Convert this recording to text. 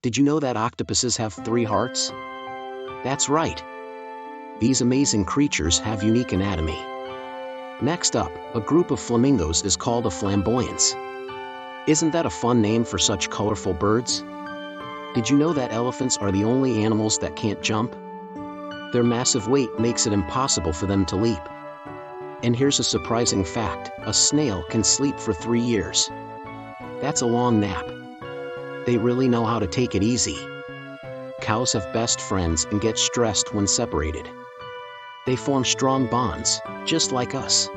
Did you know that octopuses have 3 hearts? That's right. These amazing creatures have unique anatomy. Next up, a group of flamingos is called a flamboyance. Isn't that a fun name for such colorful birds? Did you know that elephants are the only animals that can't jump? Their massive weight makes it impossible for them to leap. And here's a surprising fact: a snail can sleep for 3 years. That's a long nap. They really know how to take it easy. Cows have best friends and get stressed when separated. They form strong bonds, just like us.